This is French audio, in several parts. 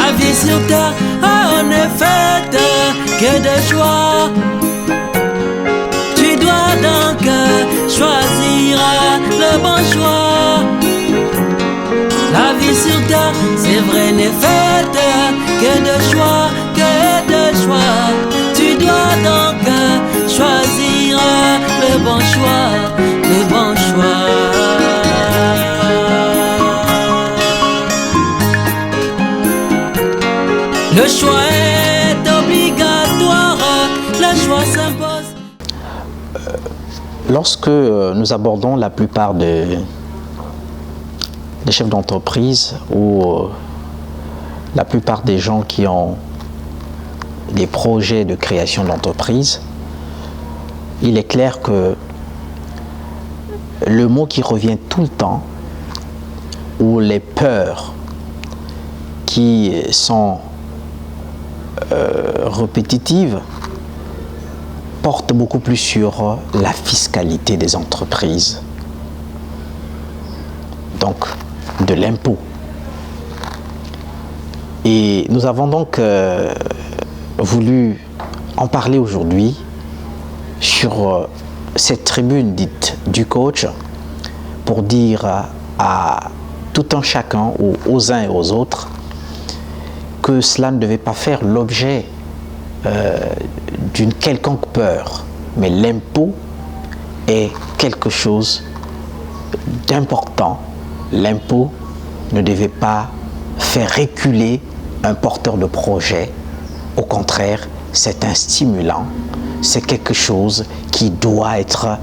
La vie sur terre en est faite que de choix. Tu dois donc choisir le bon choix. La vie sur terre, c'est vrai, n'est faite que de choix, que de choix. Tu dois donc choisir le bon choix, le bon choix. Le choix est obligatoire, le choix s'impose. Lorsque nous abordons la plupart des chefs d'entreprise ou la plupart des gens qui ont des projets de création d'entreprise, il est clair que le mot qui revient tout le temps, ou les peurs qui sont répétitives, portent beaucoup plus sur la fiscalité des entreprises. Donc, de l'impôt. Et nous avons donc voulu en parler aujourd'hui sur cette tribune dite du coach pour dire à tout un chacun ou aux uns et aux autres que cela ne devait pas faire l'objet d'une quelconque peur, mais l'impôt est quelque chose d'important. L'impôt ne devait pas faire reculer un porteur de projet. Au contraire, c'est un stimulant, c'est quelque chose qui doit être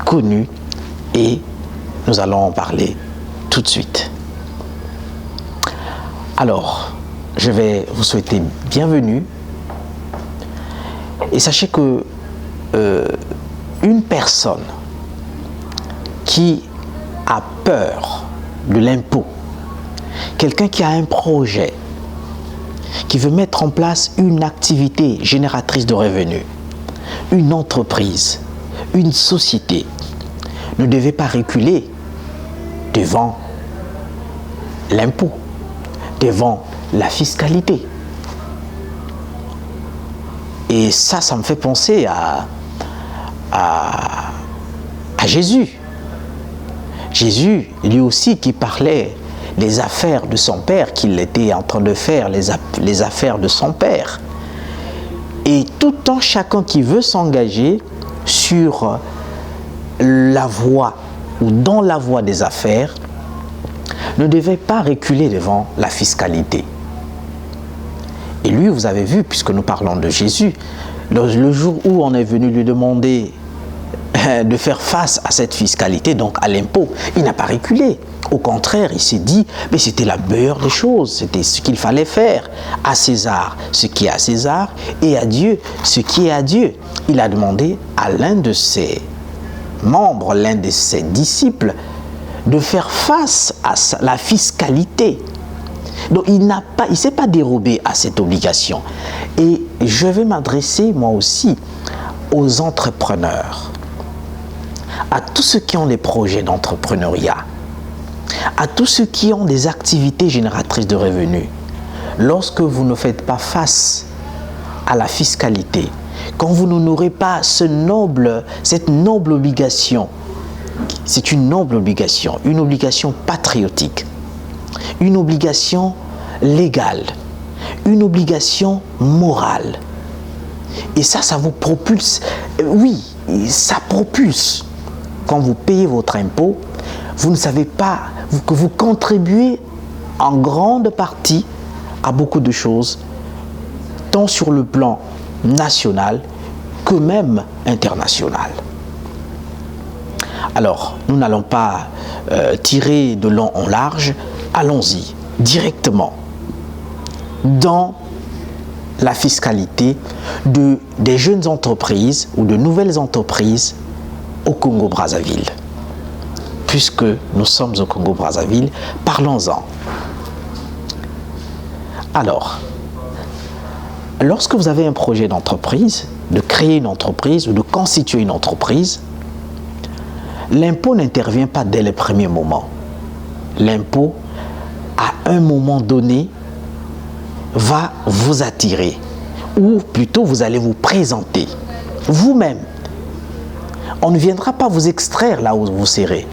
connu et nous allons en parler tout de suite. Alors, je vais vous souhaiter bienvenue et sachez que une personne qui a peur de l'impôt, quelqu'un qui a un projet, qui veut mettre en place une activité génératrice de revenus, une entreprise, une société, ne devait pas reculer devant l'impôt, devant la fiscalité. Et ça me fait penser à Jésus. Jésus, lui aussi, qui parlait des affaires de son père, qu'il était en train de faire les affaires de son père. Et tout un chacun qui veut s'engager sur la voie ou dans la voie des affaires ne devait pas reculer devant la fiscalité. Et lui, vous avez vu, puisque nous parlons de Jésus, le jour où on est venu lui demander de faire face à cette fiscalité, donc à l'impôt, il n'a pas reculé. Au contraire, il s'est dit, mais c'était la meilleure des choses, c'était ce qu'il fallait faire. À César, ce qui est à César, et à Dieu, ce qui est à Dieu. Il a demandé à l'un de ses membres, l'un de ses disciples, de faire face à la fiscalité. Donc il ne s'est pas dérobé à cette obligation. Et je vais m'adresser moi aussi aux entrepreneurs, à tous ceux qui ont des projets d'entrepreneuriat, à tous ceux qui ont des activités génératrices de revenus. Lorsque vous ne faites pas face à la fiscalité, quand vous n'honorez pas cette noble obligation, c'est une noble obligation, une obligation patriotique, une obligation légale, une obligation morale. Et ça vous propulse. Oui, ça propulse. Quand vous payez votre impôt, vous ne savez pas que vous contribuez en grande partie à beaucoup de choses, tant sur le plan national que même international. Alors, nous n'allons pas tirer de long en large, allons-y directement dans la fiscalité des jeunes entreprises ou de nouvelles entreprises au Congo-Brazzaville. Puisque nous sommes au Congo-Brazzaville, parlons-en. Alors, lorsque vous avez un projet d'entreprise, de créer une entreprise ou de constituer une entreprise, l'impôt n'intervient pas dès le premier moment. L'impôt, à un moment donné, va vous attirer, ou plutôt vous allez vous présenter vous-même. On ne viendra pas vous extraire là où vous serez,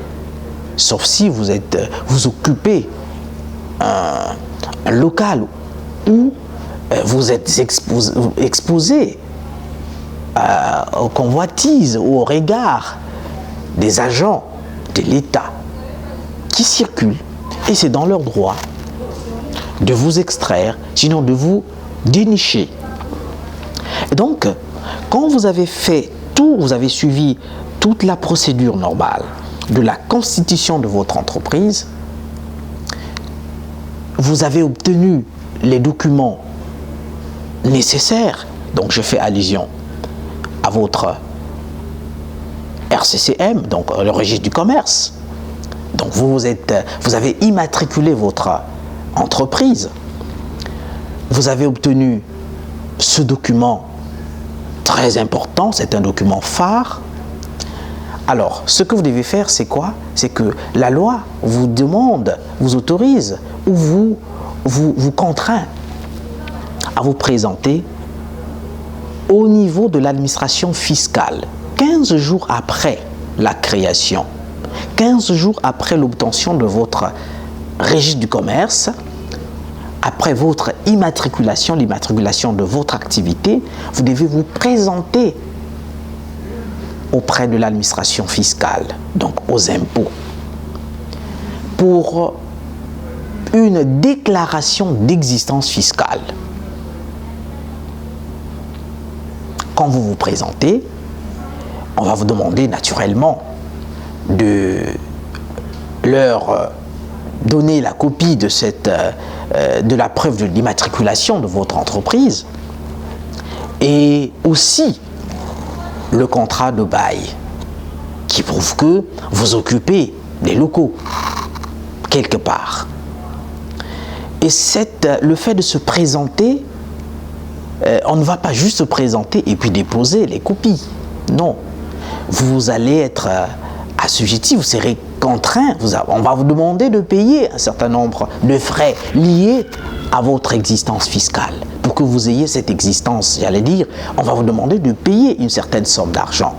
sauf si vous occupez un local où vous êtes exposé aux convoitises ou au regard des agents de l'État qui circulent, et c'est dans leur droit de vous extraire, sinon de vous dénicher. Et donc, quand vous avez fait tout, vous avez suivi toute la procédure normale de la constitution de votre entreprise, vous avez obtenu les documents nécessaires, donc je fais allusion à votre RCCM, donc le registre du commerce. Donc vous avez immatriculé votre entreprise, vous avez obtenu ce document très important, c'est un document phare. Alors, ce que vous devez faire, c'est quoi? C'est que la loi vous demande, vous autorise ou vous contraint à vous présenter au niveau de l'administration fiscale 15 jours après la création, 15 jours après l'obtention de votre registre du commerce, après votre immatriculation, l'immatriculation de votre activité, vous devez vous présenter auprès de l'administration fiscale, donc aux impôts, pour une déclaration d'existence fiscale. Quand vous vous présentez, on va vous demander naturellement de leur donner la copie de la preuve de l'immatriculation de votre entreprise et aussi le contrat de bail qui prouve que vous occupez des locaux quelque part. Et le fait de se présenter, on ne va pas juste se présenter et puis déposer les copies. Non. Vous allez être assujetti, vous serez contraint, on va vous demander de payer un certain nombre de frais liés à votre existence fiscale. Pour que vous ayez cette existence, j'allais dire, on va vous demander de payer une certaine somme d'argent.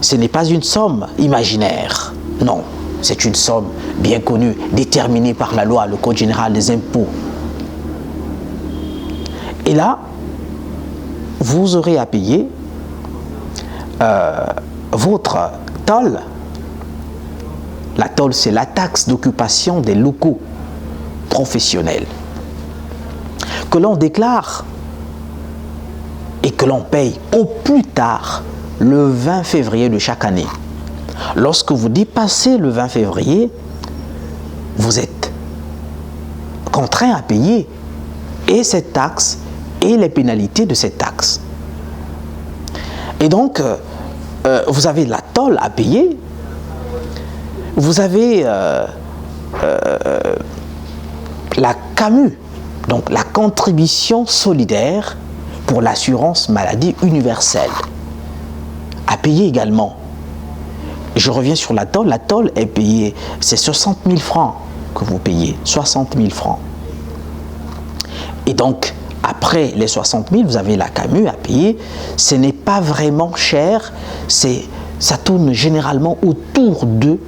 Ce n'est pas une somme imaginaire, non. C'est une somme bien connue, déterminée par la loi, le Code général des impôts. Et là, vous aurez à payer votre tôle. La tôle, c'est la taxe d'occupation des locaux professionnels que l'on déclare et que l'on paye au plus tard le 20 février de chaque année. Lorsque vous dépassez le 20 février, vous êtes contraint à payer et cette taxe et les pénalités de cette taxe. Et donc, vous avez la tôle à payer, vous avez la CAMU, donc la contribution solidaire pour l'assurance maladie universelle, à payer également. Je reviens sur la tôle est payée, c'est 60 000 francs que vous payez, 60 000 francs. Et donc, après les 60 000, vous avez la CAMU à payer. Ce n'est pas vraiment cher, ça tourne généralement autour de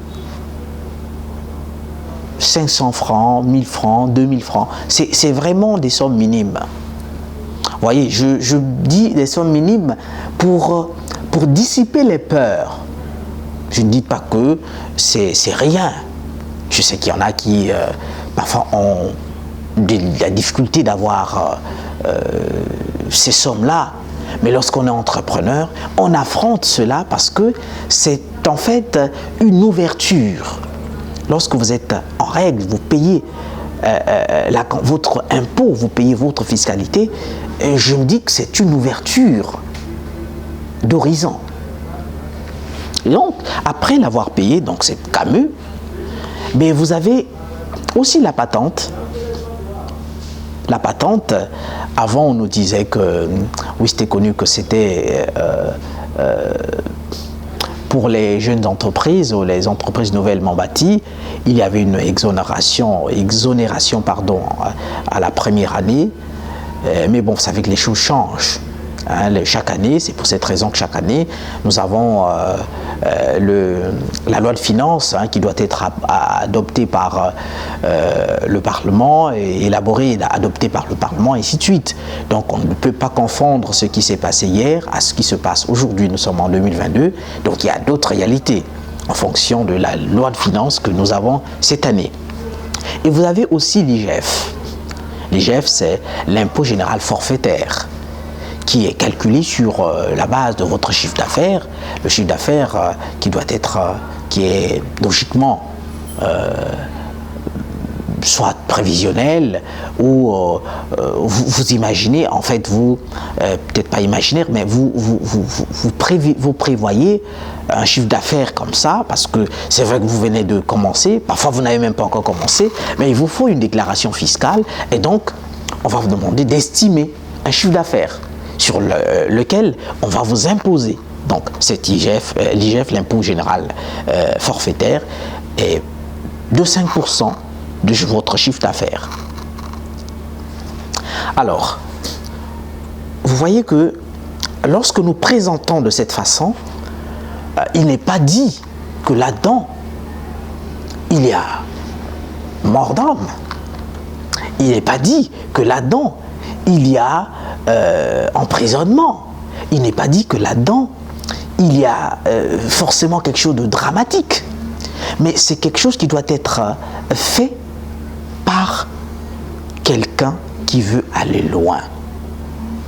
500 francs, 1000 francs, 2000 francs. C'est vraiment des sommes minimes. Vous voyez, je dis des sommes minimes pour dissiper les peurs. Je ne dis pas que c'est rien. Je sais qu'il y en a qui parfois ont la difficulté d'avoir ces sommes-là. Mais lorsqu'on est entrepreneur, on affronte cela parce que c'est en fait une ouverture. Lorsque vous êtes en règle, vous payez votre impôt, vous payez votre fiscalité, et je me dis que c'est une ouverture d'horizon. Et donc, après l'avoir payé, donc c'est CAMU, mais vous avez aussi la patente. La patente, avant on nous disait que, oui c'était connu que c'était pour les jeunes entreprises ou les entreprises nouvellement bâties, il y avait une exonération à la première année. Mais bon, vous savez que les choses changent. Chaque année, c'est pour cette raison que chaque année, nous avons la loi de finances qui doit être adoptée par le Parlement, et élaborée et adoptée par le Parlement, et ainsi de suite. Donc on ne peut pas confondre ce qui s'est passé hier à ce qui se passe aujourd'hui. Nous sommes en 2022, donc il y a d'autres réalités en fonction de la loi de finances que nous avons cette année. Et vous avez aussi l'IGF. L'IGF, c'est l'impôt général forfaitaire, qui est calculé sur la base de votre chiffre d'affaires, le chiffre d'affaires qui est logiquement soit prévisionnel, ou vous imaginez, en fait, peut-être pas imaginaire, mais vous prévoyez un chiffre d'affaires comme ça, parce que c'est vrai que vous venez de commencer, parfois vous n'avez même pas encore commencé, mais il vous faut une déclaration fiscale, et donc on va vous demander d'estimer un chiffre d'affaires sur lequel on va vous imposer. Donc cet IGF, l'impôt général forfaitaire, est de 5% de votre chiffre d'affaires. Alors, vous voyez que lorsque nous présentons de cette façon, il n'est pas dit que là-dedans, il y a mort d'homme. Il n'est pas dit que là-dedans, il y a emprisonnement. Il n'est pas dit que là-dedans, il y a forcément quelque chose de dramatique. Mais c'est quelque chose qui doit être fait par quelqu'un qui veut aller loin.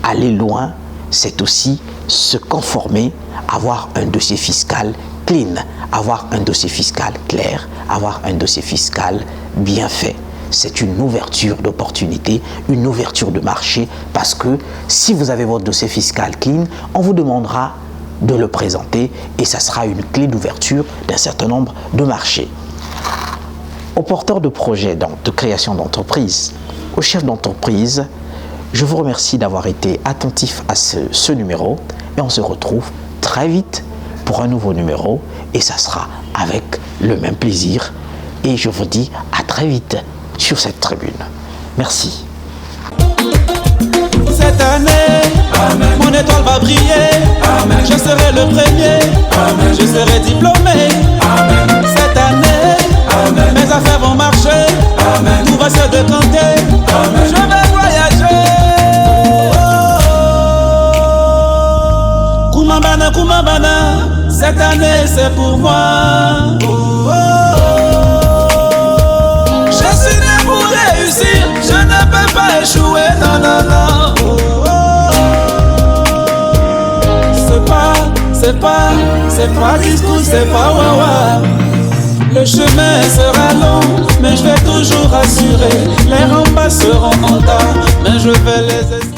Aller loin, c'est aussi se conformer, avoir un dossier fiscal clean, avoir un dossier fiscal clair, avoir un dossier fiscal bien fait. C'est une ouverture d'opportunité, une ouverture de marché, parce que si vous avez votre dossier fiscal clean, on vous demandera de le présenter, et ça sera une clé d'ouverture d'un certain nombre de marchés. Aux porteurs de projets de création d'entreprise, aux chefs d'entreprise, je vous remercie d'avoir été attentifs à ce numéro, et on se retrouve très vite pour un nouveau numéro, et ça sera avec le même plaisir, et je vous dis à très vite sur cette tribune. Merci. Cette année, amen, mon étoile va briller. Amen. Je serai le premier. Amen. Je serai diplômé. Amen. Cette année, amen, mes affaires vont marcher. Amen. Tout va se décanter. Amen. Je vais voyager. Kumabana, Kumabana, cette année c'est pour moi. Je suis né pour réussir, je ne peux pas échouer, non, non, non. C'est pas discours, c'est pas wawa. Le chemin sera long, mais je vais toujours assurer. Les remparts seront en tas, mais je vais les essayer.